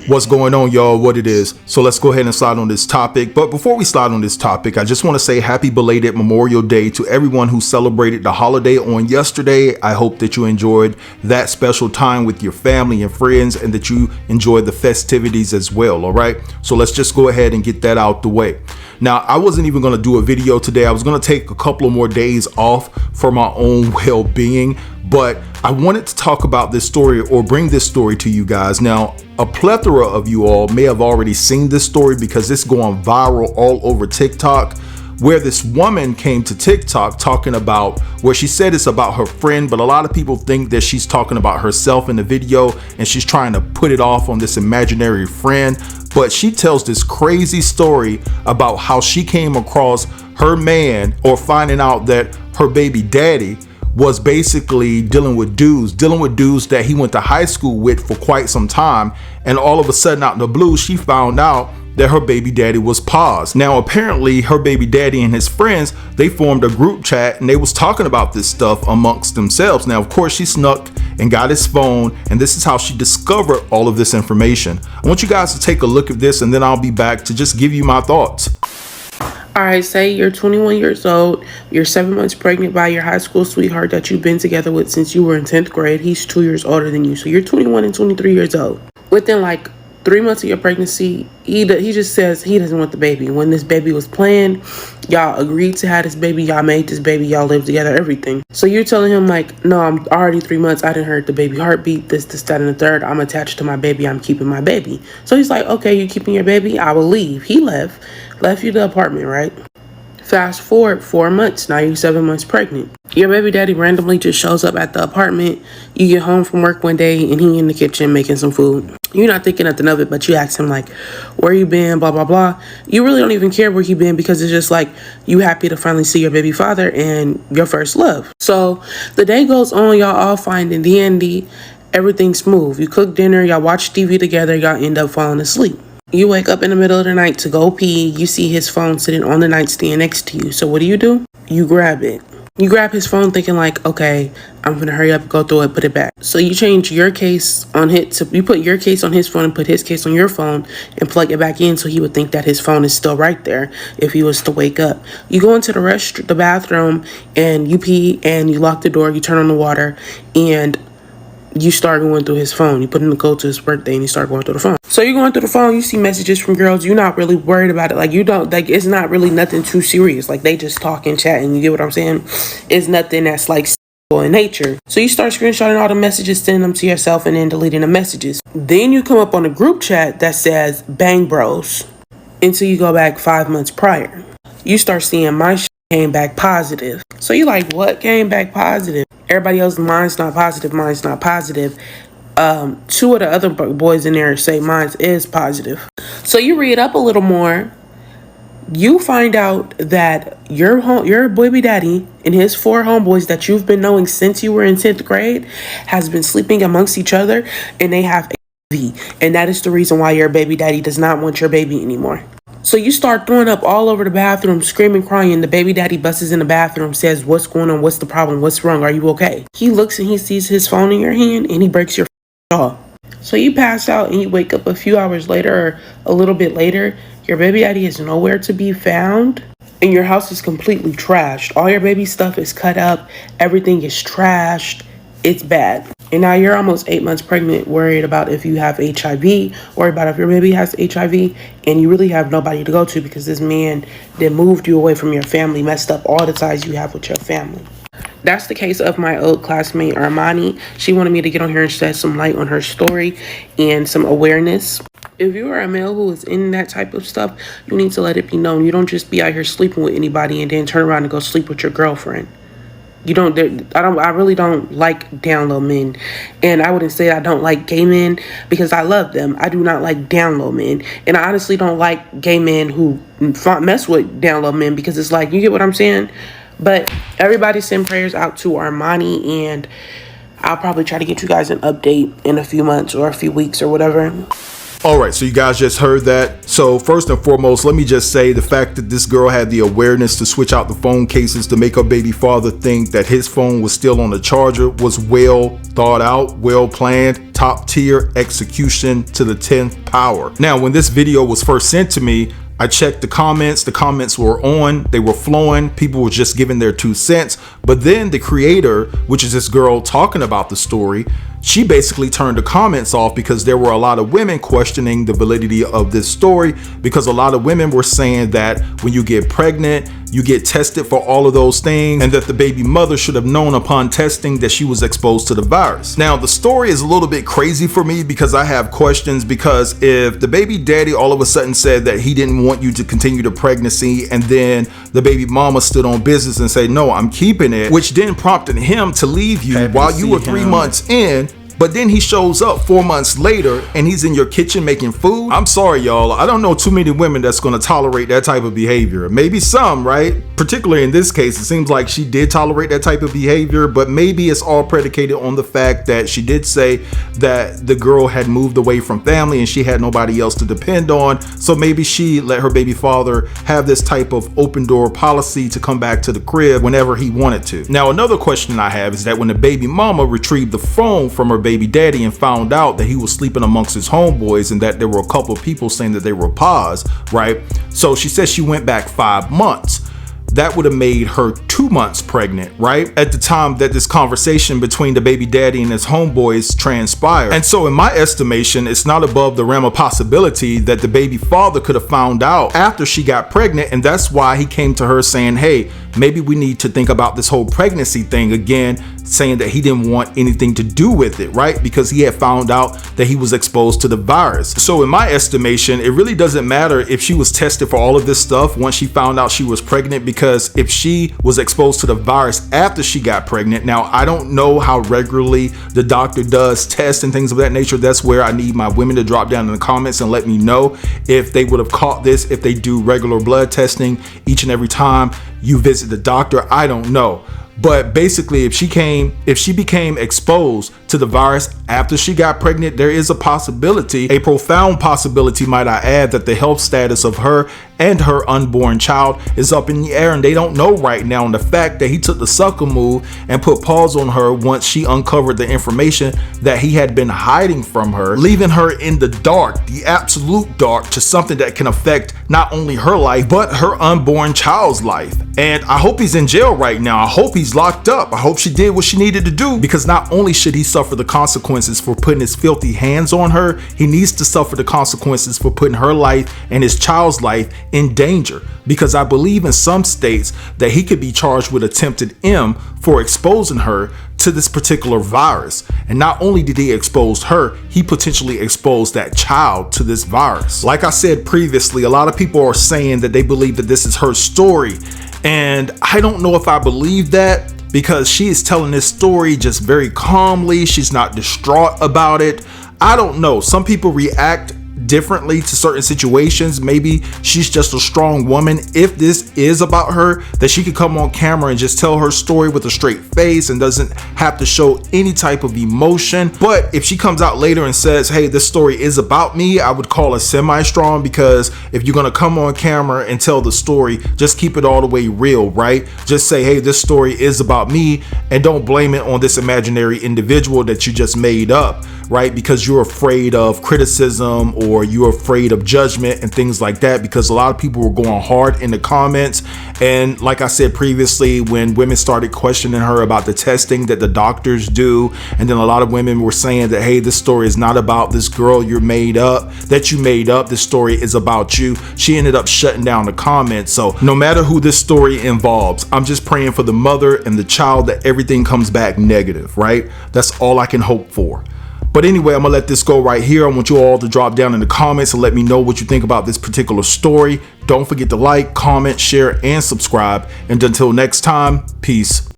What's going on, y'all? What it is. So let's go ahead and slide on this topic. But before we slide on this topic, I just want to say happy belated Memorial Day to everyone who celebrated the holiday on yesterday. I hope that you enjoyed that special time with your family and friends and that you enjoyed the festivities as well. All right. So let's just go ahead and get that out the way. Now, I wasn't even going to do a video today. I was going to take a couple of more days off for my own well-being, but I wanted to talk about this story or bring this story to you guys. Now, a plethora of you all may have already seen this story because it's going viral all over TikTok, where this woman came to TikTok talking about where she said it's about her friend, but a lot of people think that she's talking about herself in the video and she's trying to put it off on this imaginary friend. But she tells this crazy story about how she came across her man, or finding out that her baby daddy was basically dealing with dudes that he went to high school with for quite some time. And all of a sudden, out in the blue, she found out that her baby daddy was paused. Now, apparently her baby daddy and his friends, they formed a group chat and they was talking about this stuff amongst themselves. Now, of course, she snuck and got his phone, and this is how she discovered all of this information. I want you guys to take a look at this, and then I'll be back to just give you my thoughts. All right, say you're 21 years old, you're 7 months pregnant by your high school sweetheart that you've been together with since you were in 10th grade. He's 2 years older than you. So you're 21 and 23 years old. Within like 3 months of your pregnancy, he just says he doesn't want the baby. When this baby was planned, y'all agreed to have this baby, y'all made this baby, y'all lived together, everything. So you're telling him like, no, I'm already 3 months, I didn't heard the baby heartbeat, this, that, and the third, I'm attached to my baby, I'm keeping my baby. So he's like, okay, you keeping your baby, I will leave. He left you the apartment, right? Fast forward 4 months, now you're 7 months pregnant. Your baby daddy randomly just shows up at the apartment. You get home from work one day and he in the kitchen making some food. You're not thinking nothing of it, but you ask him like, where you been, blah, blah, blah. You really don't even care where he been because it's just like you happy to finally see your baby father and your first love. So the day goes on, y'all all fine and dandy, everything's smooth. You cook dinner, y'all watch TV together, y'all end up falling asleep. You wake up in the middle of the night to go pee. You see his phone sitting on the nightstand next to you. So what do? You grab it. You grab his phone thinking like, okay, I'm gonna hurry up, go through it, put it back. So you change your case on you put your case on his phone and put his case on your phone and plug it back in so he would think that his phone is still right there if he was to wake up. You go into the bathroom and you pee and you lock the door, you turn on the water, and you start going through his phone. You put in the code to his birthday and you start going through the phone. So you're going through the phone, you see messages from girls, you're not really worried about it. Like you don't, like it's not really nothing too serious. Like they just talk and chat, and you get what I'm saying? It's nothing that's like in nature. So you start screenshotting all the messages, sending them to yourself, and then deleting the messages. Then you come up on a group chat that says Bang Bros until you go back 5 months prior. You start seeing my shit came back positive. So you're like, what came back positive? Everybody else, mine's not positive. Two of the other boys in there say mine is positive. So you read up a little more. You find out that your baby daddy and his 4 homeboys that you've been knowing since you were in 10th grade has been sleeping amongst each other, and they have HIV. And that is the reason why your baby daddy does not want your baby anymore. So you start throwing up all over the bathroom, screaming, crying. The baby daddy busts in the bathroom, says, what's going on? What's the problem? What's wrong? Are you okay? He looks and he sees his phone in your hand and he breaks your jaw. So you pass out and you wake up a few hours later or a little bit later. Your baby daddy is nowhere to be found and your house is completely trashed. All your baby stuff is cut up. Everything is trashed. It's bad. And now you're almost 8 months pregnant, worried about if you have HIV, worried about if your baby has HIV, and you really have nobody to go to because this man that moved you away from your family, messed up all the ties you have with your family. That's the case of my old classmate, Armani. She wanted me to get on here and shed some light on her story and some awareness. If you are a male who is in that type of stuff, you need to let it be known. You don't just be out here sleeping with anybody and then turn around and go sleep with your girlfriend. I really don't like down low men. And I wouldn't say I don't like gay men because I love them. I do not like down low men. And I honestly don't like gay men who mess with down low men because it's like, you get what I'm saying? But everybody send prayers out to Armani, and I'll probably try to get you guys an update in a few months or a few weeks or whatever. All right, so you guys just heard that. So first and foremost, let me just say the fact that this girl had the awareness to switch out the phone cases to make her baby father think that his phone was still on the charger was well thought out, well planned, top tier execution to the 10th power. Now, when this video was first sent to me, I checked the comments. The comments were on, they were flowing. People were just giving their 2 cents. But then the creator, which is this girl talking about the story, she basically turned the comments off because there were a lot of women questioning the validity of this story, because a lot of women were saying that when you get pregnant, you get tested for all of those things, and that the baby mother should have known upon testing that she was exposed to the virus. Now, the story is a little bit crazy for me because I have questions, because if the baby daddy all of a sudden said that he didn't want you to continue the pregnancy, and then the baby mama stood on business and said, no, I'm keeping it, which then prompted him to leave you while you were 3 months in, but then he shows up 4 months later and he's in your kitchen making food. I'm sorry, y'all. I don't know too many women that's going to tolerate that type of behavior. Maybe some, right? Particularly in this case, it seems like she did tolerate that type of behavior, but maybe it's all predicated on the fact that she did say that the girl had moved away from family and she had nobody else to depend on. So maybe she let her baby father have this type of open door policy to come back to the crib whenever he wanted to. Now, another question I have is that when the baby mama retrieved the phone from her baby daddy and found out that he was sleeping amongst his homeboys and that there were a couple of people saying that they were pa's, right? So she says she went back 5 months. That would have made her 2 months pregnant, right? At the time that this conversation between the baby daddy and his homeboys transpired. And so in my estimation, it's not above the realm of possibility that the baby father could have found out after she got pregnant, and that's why he came to her saying, hey, maybe we need to think about this whole pregnancy thing again, saying that he didn't want anything to do with it, right? Because he had found out that he was exposed to the virus. So in my estimation, it really doesn't matter if she was tested for all of this stuff once she found out she was pregnant, because if she was exposed to the virus after she got pregnant, now I don't know how regularly the doctor does tests and things of that nature. That's where I need my women to drop down in the comments and let me know if they would have caught this, if they do regular blood testing each and every time you visit the doctor. I don't know. But basically, if she became exposed to the virus after she got pregnant, there is a possibility, a profound possibility, might I add, that the health status of her and her unborn child is up in the air, and they don't know right now. And the fact that he took the sucker move and put pause on her once she uncovered the information that he had been hiding from her, leaving her in the dark, the absolute dark, to something that can affect not only her life, but her unborn child's life. And I hope he's in jail right now. I hope he's locked up. I hope she did what she needed to do, because not only should he suffer the consequences for putting his filthy hands on her, he needs to suffer the consequences for putting her life and his child's life in danger, because I believe in some states that he could be charged with attempted M for exposing her to this particular virus. And not only did he expose her, he potentially exposed that child to this virus. Like I said previously, a lot of people are saying that they believe that this is her story, and I don't know if I believe that, because she is telling this story just very calmly. She's not distraught about it. I don't know. Some people react differently to certain situations. Maybe she's just a strong woman. If this is about her, that she could come on camera and just tell her story with a straight face and doesn't have to show any type of emotion. But if she comes out later and says, hey, this story is about me, I would call her semi-strong, because if you're going to come on camera and tell the story, just keep it all the way real, right? Just say, hey, this story is about me, and don't blame it on this imaginary individual that you just made up, right? Because you're afraid of criticism, or you're afraid of judgment and things like that, because a lot of people were going hard in the comments. And like I said previously, when women started questioning her about the testing that the doctors do, and then a lot of women were saying that, hey, this story is not about this girl you made up, this story is about you, she ended up shutting down the comments. So no matter who this story involves, I'm just praying for the mother and the child that everything comes back negative, right? That's all I can hope for. But anyway, I'm gonna let this go right here. I want you all to drop down in the comments and let me know what you think about this particular story. Don't forget to like, comment, share, and subscribe. And until next time, peace.